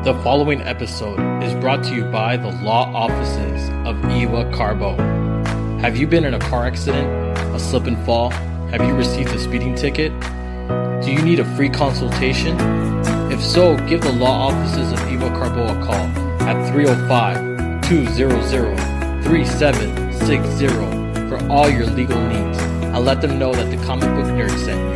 The following episode is brought to you by the law offices of Eva Carbo. Have you been in a car accident, a slip and fall? Have you received a speeding ticket? Do you need a free consultation? If so, give the law offices of Eva Carbo a call at 305-200-3760 for all your legal needs, and let them know that the Comic Book Nerd sent you.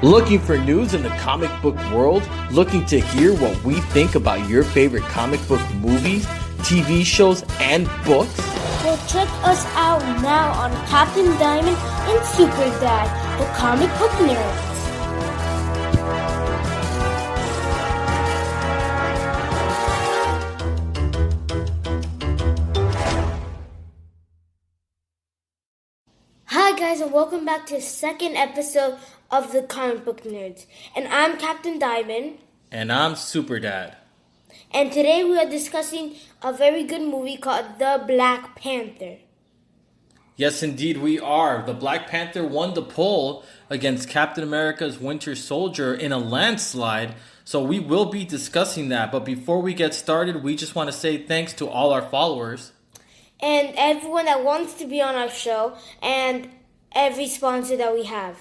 Looking for news in the comic book world? Looking to hear what we think about your favorite comic book movies, TV shows, and books? Well, check us out now on Captain Diamond and SuperDad, the comic book nerds. Hi guys, and welcome back to the second episode of the Comic Book Nerds. And I'm Captain Diamond. And I'm SuperDad. And today we are discussing a very good movie called The Black Panther. Yes, indeed we are. The Black Panther won the poll against Captain America's Winter Soldier in a landslide. So we will be discussing that. But before we get started, we just want to say thanks to all our followers. And everyone that wants to be on our show, and every sponsor that we have.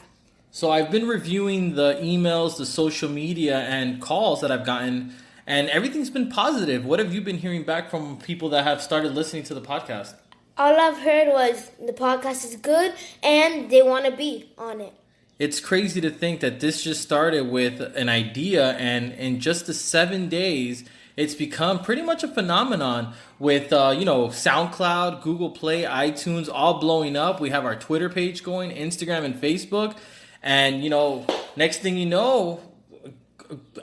So I've been reviewing the emails, the social media, and calls that I've gotten, and everything's been positive. What have you been hearing back from people that have started listening to the podcast? All I've heard was the podcast is good, and they want to be on it. It's crazy to think that this just started with an idea, and in just the 7 days, it's become pretty much a phenomenon with, SoundCloud, Google Play, iTunes, all blowing up. We have our Twitter page going, Instagram and Facebook. And, next thing you know,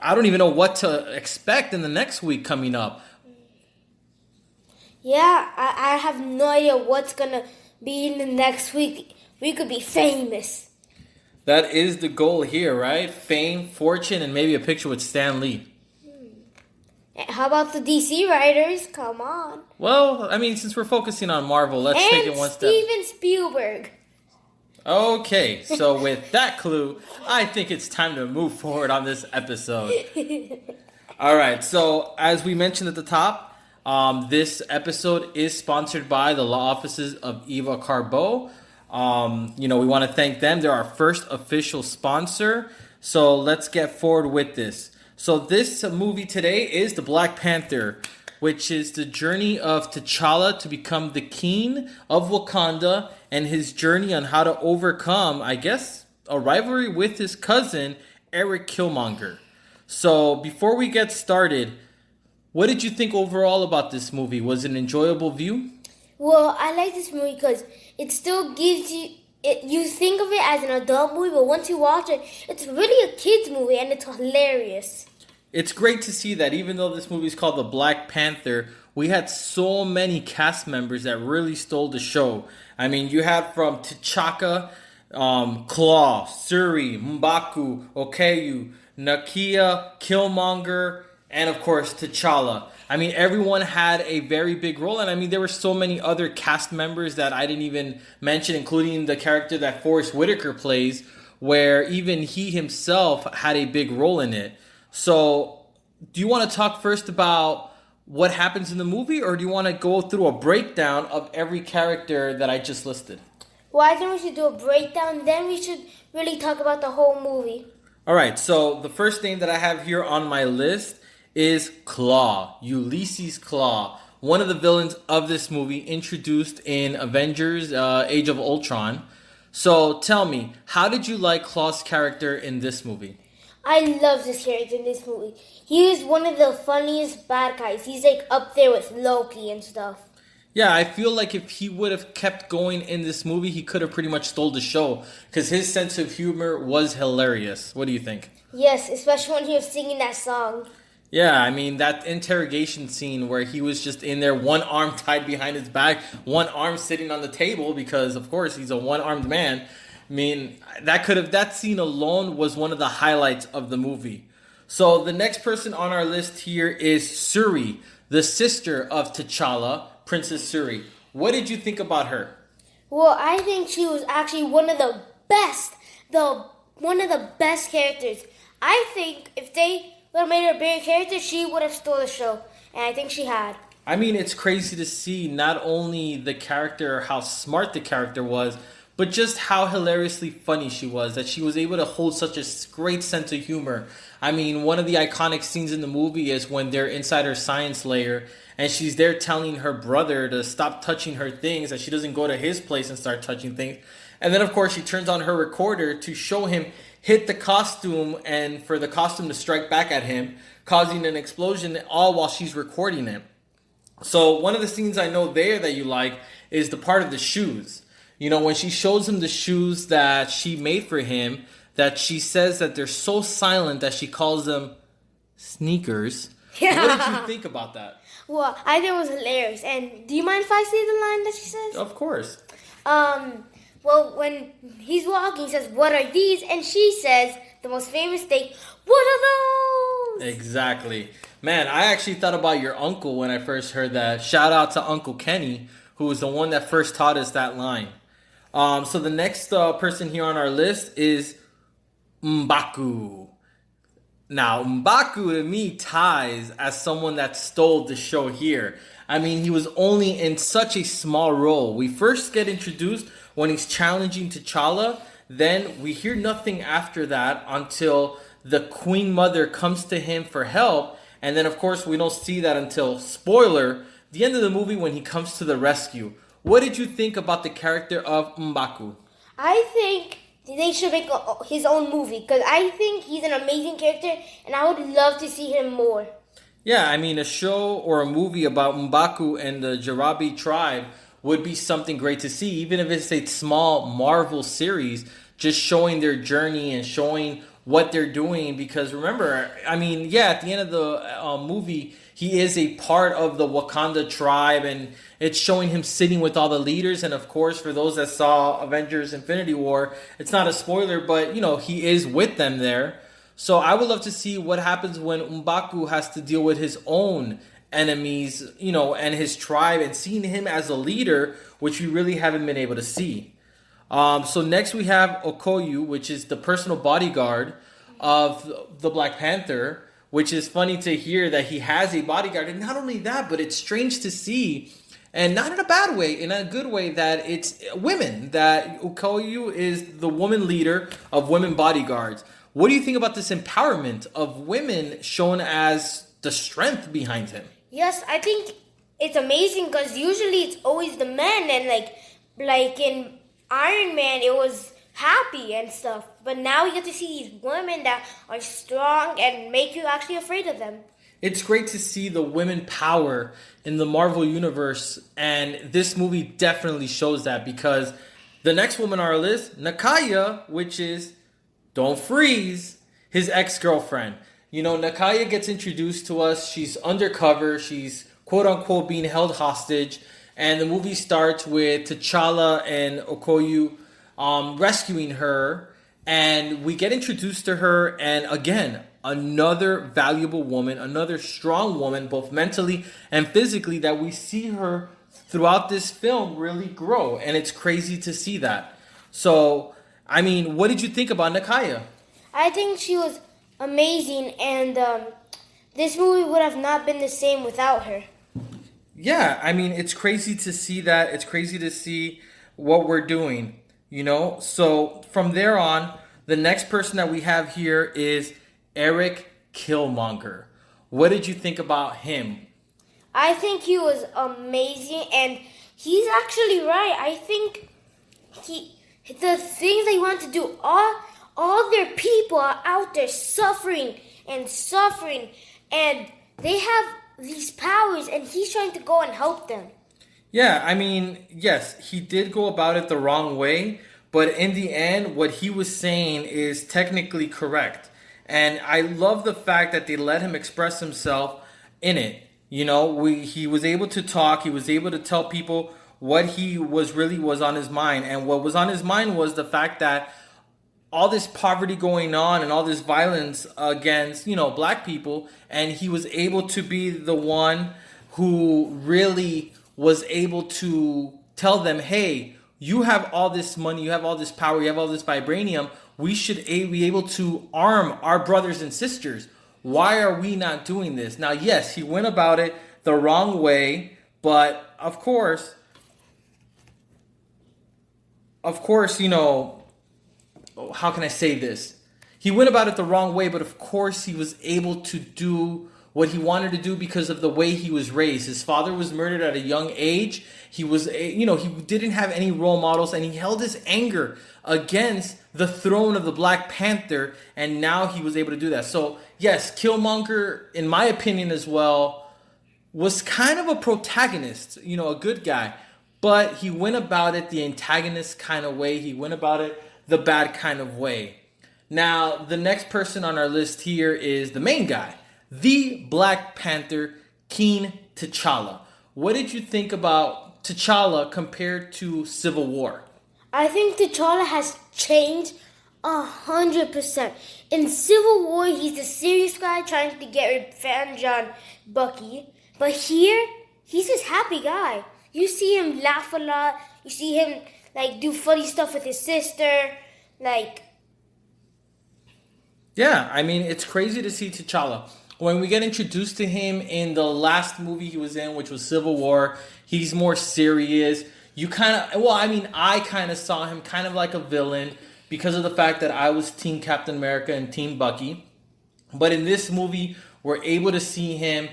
I don't even know what to expect in the next week coming up. Yeah, I have no idea what's going to be in the next week. We could be famous. That is the goal here, right? Fame, fortune, and maybe a picture with Stan Lee. How about the DC writers? Come on. Well, since we're focusing on Marvel, let's take it one step. And Steven Spielberg. Okay, so with that clue, I think it's time to move forward on this episode. All right, so as we mentioned at the top, this episode is sponsored by the law offices of Eva Carbo. We want to thank them. They're our first official sponsor. So let's get forward with this. So this movie today is The Black Panther, which is the journey of T'Challa to become the king of Wakanda and his journey on how to overcome, I guess, a rivalry with his cousin, Eric Killmonger. So before we get started, what did you think overall about this movie? Was it an enjoyable view? Well, I like this movie because it still gives you... You think of it as an adult movie, but once you watch it, it's really a kid's movie and it's hilarious. It's great to see that even though this movie is called The Black Panther, we had so many cast members that really stole the show. You had from T'Chaka, Claw, Shuri, M'Baku, Okoye, Nakia, Killmonger, and of course T'Challa. Everyone had a very big role, and there were so many other cast members that I didn't even mention, including the character that Forrest Whitaker plays, where even he himself had a big role in it. So, do you want to talk first about what happens in the movie, or do you want to go through a breakdown of every character that I just listed? Well, I think we should do a breakdown, then we should really talk about the whole movie. All right, so the first name that I have here on my list is Claw, Ulysses Claw, one of the villains of this movie, introduced in Avengers Age of Ultron. So tell me, how did you like Claw's character in this movie? I love this character in this movie. He is one of the funniest bad guys. He's up there with Loki and stuff. Yeah, I feel like if he would have kept going in this movie, he could have pretty much stole the show, because his sense of humor was hilarious. What do you think? Yes, especially when he was singing that song. Yeah, that interrogation scene where he was just in there, one arm tied behind his back, one arm sitting on the table because, of course, he's a one-armed man. That scene alone was one of the highlights of the movie. So the next person on our list here is Shuri, the sister of T'Challa, Princess Shuri. What did you think about her? Well, I think she was actually one of the best characters. I think if they would have made her a bigger character, she would have stole the show, and I think she had. I mean, it's crazy to see not only the character, how smart the character was, but just how hilariously funny she was. That she was able to hold such a great sense of humor. I mean, one of the iconic scenes in the movie is when they're inside her science lair and she's there telling her brother to stop touching her things, that she doesn't go to his place and start touching things. And then, of course, she turns on her recorder to show him hit the costume and for the costume to strike back at him, causing an explosion, all while she's recording it. So one of the scenes I know there that you like is the part of the shoes. You know, when she shows him the shoes that she made for him, that she says that they're so silent that she calls them sneakers. Yeah. What did you think about that? Well, I think it was hilarious. And do you mind if I say the line that she says? Of course. Well, when he's walking, he says, "What are these?" And she says, the most famous thing, "What are those?" Exactly. Man, I actually thought about your uncle when I first heard that. Shout out to Uncle Kenny, who was the one that first taught us that line. So the next person here on our list is M'Baku. Now, M'Baku to me ties as someone that stole the show here. I mean, he was only in such a small role. We first get introduced when he's challenging T'Challa. Then we hear nothing after that until the Queen Mother comes to him for help. And then, of course, we don't see that until, spoiler, the end of the movie when he comes to the rescue. What did you think about the character of M'Baku? I think they should make his own movie because I think he's an amazing character and I would love to see him more. Yeah, I mean, a show or a movie about M'Baku and the Jarabi tribe would be something great to see, even if it's a small Marvel series, just showing their journey and showing what they're doing. Because remember, I mean, yeah, at the end of the movie, he is a part of the Wakanda tribe, and it's showing him sitting with all the leaders. And of course, for those that saw Avengers Infinity War, it's not a spoiler, but, you know, he is with them there. So I would love to see what happens when M'Baku has to deal with his own enemies, you know, and his tribe, and seeing him as a leader, which we really haven't been able to see. So next we have Okoye, which is the personal bodyguard of the Black Panther, which is funny to hear that he has a bodyguard. And not only that, but it's strange to see, and not in a bad way, in a good way, that it's women, that Okoye is the woman leader of women bodyguards. What do you think about this empowerment of women shown as the strength behind him? Yes, I think it's amazing because usually it's always the men, and like in Iron Man, it was Happy and stuff. But now you get to see these women that are strong and make you actually afraid of them. It's great to see the women power in the Marvel Universe, and this movie definitely shows that, because the next woman on our list, Nakia, which is, don't freeze, his ex-girlfriend. You know, Nakia gets introduced to us. She's undercover. She's quote-unquote being held hostage. And the movie starts with T'Challa and Okoye rescuing her. And we get introduced to her. And again, another valuable woman, another strong woman, both mentally and physically, that we see her throughout this film really grow. And it's crazy to see that. So, I mean, what did you think about Nakia? I think she was amazing, and this movie would have not been the same without her. Yeah, I mean, it's crazy to see that. It's crazy to see what we're doing, you know? So from there on, the next person that we have here is Eric Killmonger. What did you think about him? I think he was amazing, and he's actually right. I think the things they want to do, all their people are out there suffering, and they have these powers, and he's trying to go and help them. Yeah, I mean, yes, he did go about it the wrong way, but in the end, what he was saying is technically correct. And I love the fact that they let him express himself in it. You know, he was able to talk, he was able to tell people what he was on his mind. And what was on his mind was the fact that all this poverty going on and all this violence against, you know, black people. And he was able to be the one who really was able to tell them, hey, you have all this money, you have all this power, you have all this vibranium. We should be able to arm our brothers and sisters. Why are we not doing this? Now, yes, he went about it the wrong way, but of course, how can I say this? He went about it the wrong way, but of course he was able to do what he wanted to do because of the way he was raised. His father was murdered at a young age. He didn't have any role models, and he held his anger against the throne of the Black Panther, and now he was able to do that. So yes, Killmonger, in my opinion as well, was kind of a protagonist, a good guy, but he went about it the antagonist kind of way. He went about it the bad kind of way. Now, the next person on our list here is the main guy, the Black Panther, King T'Challa. What did you think about T'Challa compared to Civil War? I think T'Challa has changed 100%. In Civil War, he's the serious guy trying to get revenge on Bucky. But here, he's this happy guy. You see him laugh a lot. You see him do funny stuff with his sister. Yeah, I mean, it's crazy to see T'Challa. When we get introduced to him in the last movie he was in, which was Civil War, he's more serious. I kind of saw him kind of like a villain because of the fact that I was Team Captain America and Team Bucky. But in this movie, we're able to see him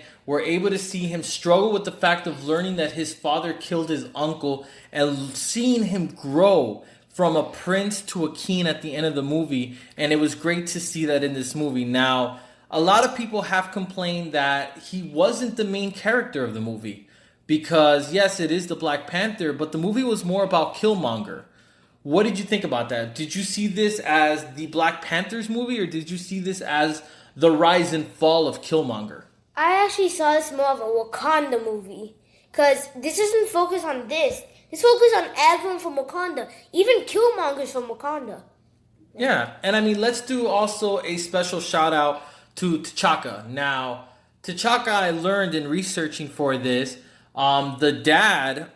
struggle with the fact of learning that his father killed his uncle and seeing him grow from a prince to a king at the end of the movie. And it was great to see that in this movie. Now, a lot of people have complained that he wasn't the main character of the movie. Because, yes, it is the Black Panther, but the movie was more about Killmonger. What did you think about that? Did you see this as the Black Panther's movie, or did you see this as the rise and fall of Killmonger? I actually saw this more of a Wakanda movie. Because this doesn't focus on this. This focuses on everyone from Wakanda. Even Killmonger's from Wakanda. Yeah, and I mean, let's do also a special shout out to T'Chaka. Now, T'Chaka, I learned in researching for this, the dad,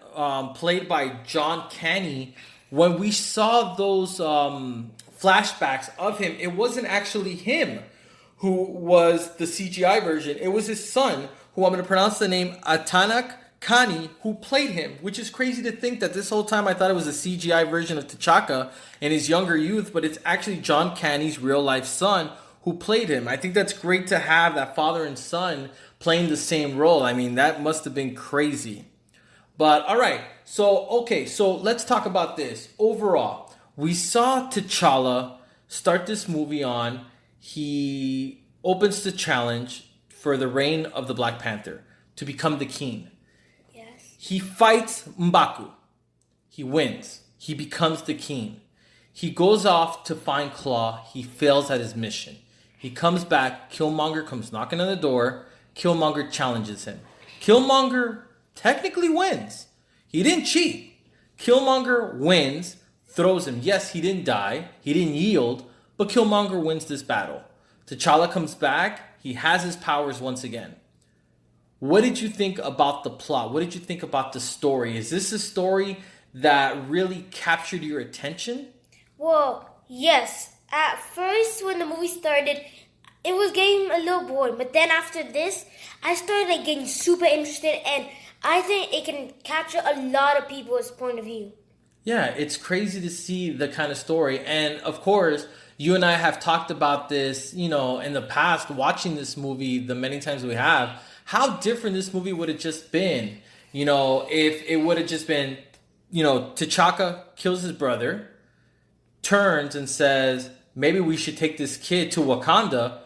played by John Candy, when we saw those flashbacks of him, it wasn't actually him who was the CGI version. It was his son, who I'm going to pronounce the name Atanak Kani, who played him, which is crazy to think that this whole time I thought it was a CGI version of T'Chaka in his younger youth, but it's actually John Candy's real life son who played him. I think that's great to have that father and son playing the same role. I mean, that must have been crazy. But all right, so let's talk about this. Overall, we saw T'Challa start this movie on. He opens the challenge for the reign of the Black Panther to become the king. Yes. He fights M'Baku. He wins. He becomes the king. He goes off to find Claw. He fails at his mission. He comes back. Killmonger comes knocking on the door. Killmonger challenges him. Killmonger technically wins. He didn't cheat. Killmonger wins, throws him. Yes, he didn't die. He didn't yield, but Killmonger wins this battle. T'Challa comes back. He has his powers once again. What did you think about the plot? What did you think about the story? Is this a story that really captured your attention? Well, yes. At first, when the movie started, it was getting a little boring. But then after this, I started getting super interested, and I think it can capture a lot of people's point of view. Yeah, it's crazy to see the kind of story. And of course, you and I have talked about this, in the past, watching this movie the many times we have, how different this movie would have just been. If it would have just been, T'Chaka kills his brother, turns and says, maybe we should take this kid to Wakanda,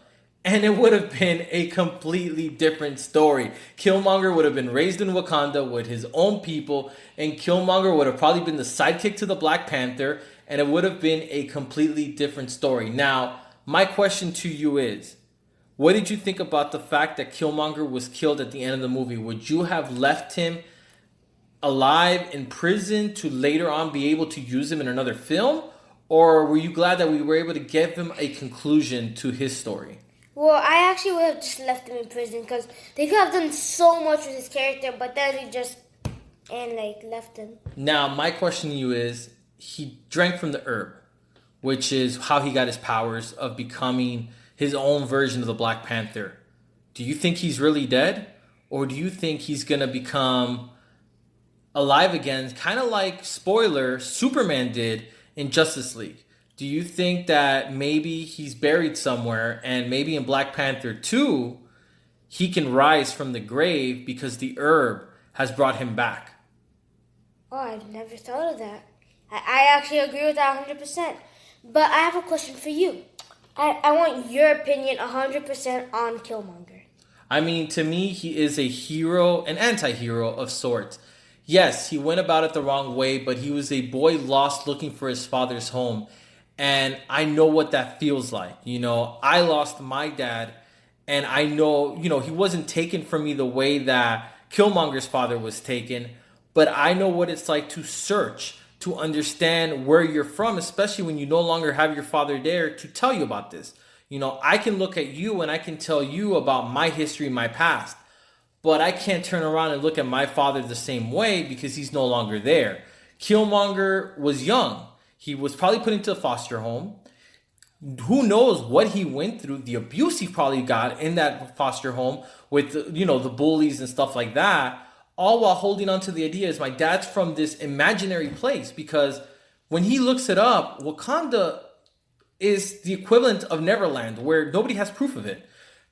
and it would have been a completely different story. Killmonger would have been raised in Wakanda with his own people, and Killmonger would have probably been the sidekick to the Black Panther, and it would have been a completely different story. Now, my question to you is, what did you think about the fact that Killmonger was killed at the end of the movie? Would you have left him alive in prison to later on be able to use him in another film? Or were you glad that we were able to give him a conclusion to his story? Well, I actually would have just left him in prison because they could have done so much with his character, but then he just and like left him. Now, my question to you is, he drank from the herb, which is how he got his powers of becoming his own version of the Black Panther. Do you think he's really dead? Or do you think he's going to become alive again, kind of like, spoiler, Superman did in Justice League? Do you think that maybe he's buried somewhere and maybe in Black Panther 2, he can rise from the grave because the herb has brought him back? Oh, I've never thought of that. I actually agree with that 100%. But I have a question for you. I want your opinion 100% on Killmonger. I mean, to me, he is a hero, an anti-hero of sorts. Yes, he went about it the wrong way, but he was a boy lost looking for his father's home. And I know what that feels like. You know, I lost my dad, and I know, you know, he wasn't taken from me the way that Killmonger's father was taken, but I know what it's like to search, to understand where you're from, especially when you no longer have your father there to tell you about this. You know, I can look at you and I can tell you about my history, my past, but I can't turn around and look at my father the same way because he's no longer there. Killmonger was young. He was probably put into a foster home. Who knows what he went through, the abuse he probably got in that foster home with, you know, the bullies and stuff like that, all while holding on to the idea is my dad's from this imaginary place. Because when he looks it up, Wakanda is the equivalent of Neverland, where nobody has proof of it.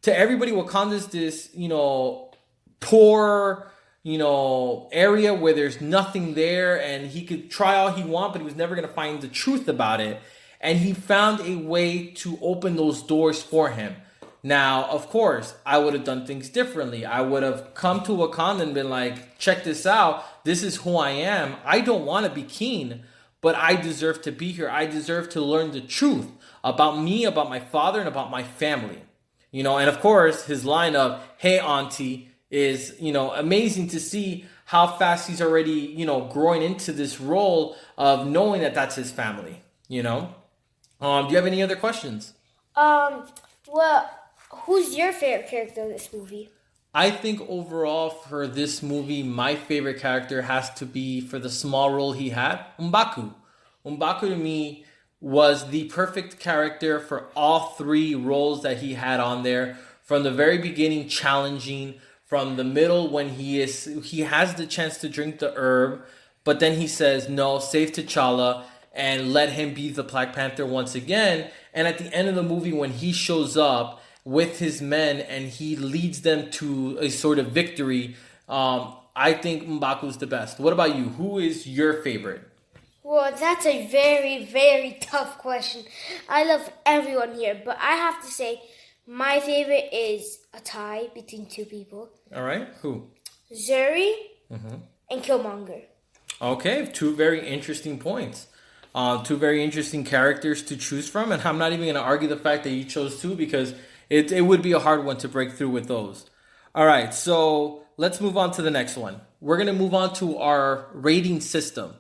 To everybody, Wakanda's this, you know, poor, you know, area where there's nothing there, and he could try all he wants, but he was never going to find the truth about it. And he found a way to open those doors for him. Now, of course, I would have done things differently. I would have come to Wakanda and been like, check this out. This is who I am. I don't want to be king, but I deserve to be here. I deserve to learn the truth about me, about my father, and about my family. You know, and of course, his line of, hey, auntie, is, you know, amazing to see how fast he's already, you know, growing into this role of knowing that that's his family, you know? Do you have any other questions? Well, who's your favorite character in this movie? I think overall for this movie, my favorite character has to be, for the small role he had, M'Baku. M'Baku to me was the perfect character for all three roles that he had on there. From the very beginning, challenging. From the middle, when he has the chance to drink the herb, but then he says, no, save T'Challa and let him be the Black Panther once again. And at the end of the movie, when he shows up with his men and he leads them to a sort of victory, I think M'Baku's the best. What about you? Who is your favorite? Well, that's a very, very tough question. I love everyone here, but I have to say my favorite is a tie between two people. All right. Who? Zuri and Killmonger. Okay, two very interesting points. Two very interesting characters to choose from, and I'm not even going to argue the fact that you chose two because it would be a hard one to break through with those. All right, so let's move on to the next one. We're going to move on to our rating system.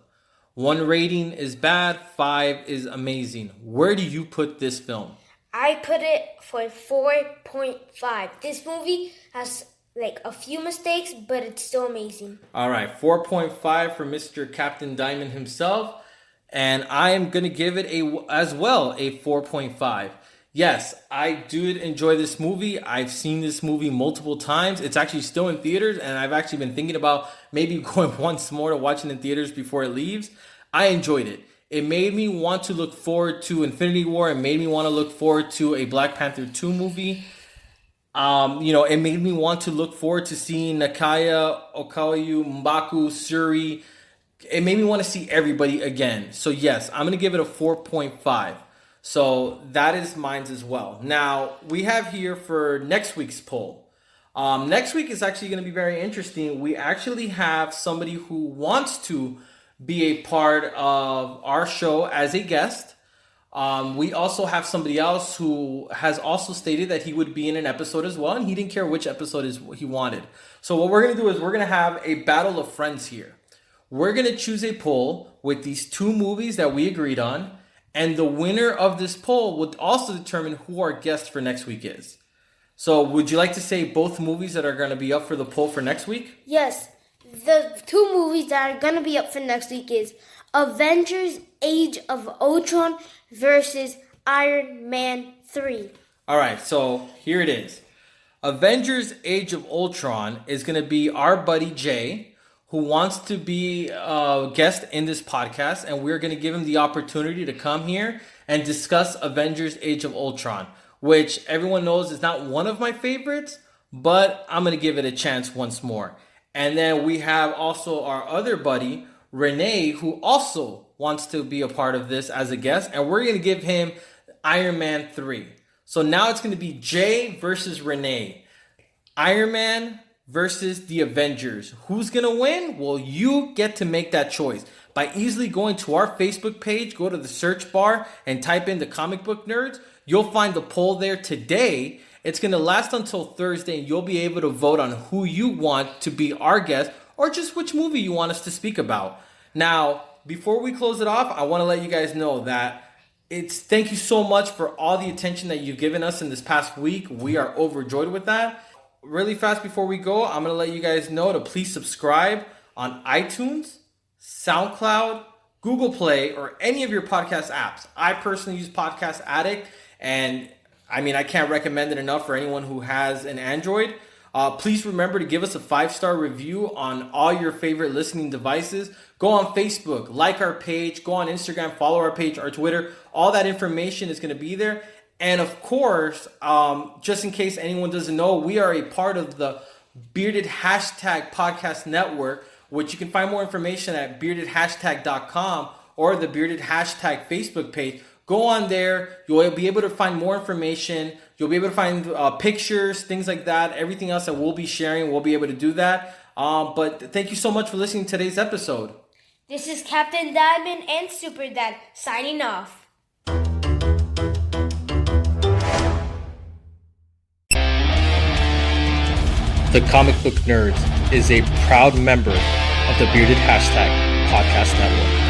1 rating is bad, 5 is amazing. Where do you put this film? I put it for 4.5. This movie has like a few mistakes, but it's still amazing. All right, 4.5 for Mr. Captain Diamond himself. And I am going to give it as well a 4.5. Yes, I did enjoy this movie. I've seen this movie multiple times. It's actually still in theaters, and I've actually been thinking about maybe going once more to watch it in theaters before it leaves. I enjoyed it. It made me want to look forward to Infinity War. It made me want to look forward to a Black Panther 2 movie. It made me want to look forward to seeing Nakaya, Okayu, M'Baku, Shuri. It made me want to see everybody again. So yes, I'm going to give it a 4.5. So that is mine as well. Now, we have here for next week's poll. Next week is actually going to be very interesting. We actually have somebody who wants to be a part of our show as a guest. We also have somebody else who has also stated that he would be in an episode as well, and he didn't care which episode he wanted. So what we're going to do is we're going to have a battle of friends here. We're going to choose a poll with these 2 movies that we agreed on, and the winner of this poll would also determine who our guest for next week is. So would you like to say both movies that are going to be up for the poll for next week? Yes. the two movies that are gonna be up for next week is Avengers: Age of Ultron versus Iron Man 3. All right, so here it is. Avengers: Age of Ultron is going to be our buddy Jay, who wants to be a guest in this podcast, and we're going to give him the opportunity to come here and discuss Avengers: Age of Ultron, which everyone knows is not one of my favorites, but I'm going to give it a chance once more. And then we have also our other buddy, Renee, who also wants to be a part of this as a guest, and we're going to give him Iron Man 3. So now it's going to be Jay versus Renee. Iron Man versus the Avengers. Who's going to win? Well, you get to make that choice. By easily going to our Facebook page, go to the search bar and type in the Comic Book Nerds. You'll find the poll there today. It's going to last until Thursday, and you'll be able to vote on who you want to be our guest or just which movie you want us to speak about. Now, before we close it off, I want to let you guys know that thank you so much for all the attention that you've given us in this past week. We are overjoyed with that. Really fast before we go, I'm going to let you guys know to please subscribe on iTunes, SoundCloud, Google Play, or any of your podcast apps. I personally use Podcast Addict, and I can't recommend it enough for anyone who has an Android. Please remember to give us a 5-star review on all your favorite listening devices. Go on Facebook, like our page, go on Instagram, follow our page, our Twitter. All that information is going to be there. And of course, just in case anyone doesn't know, we are a part of the Bearded Hashtag Podcast Network, which you can find more information at beardedhashtag.com or the Bearded Hashtag Facebook page. Go on there. You'll be able to find more information. You'll be able to find pictures, things like that. Everything else that we'll be sharing, we'll be able to do that. But thank you so much for listening to today's episode. This is Captain Diamond and SuperDad signing off. The Comic Book Nerds is a proud member of the Bearded Hashtag Podcast Network.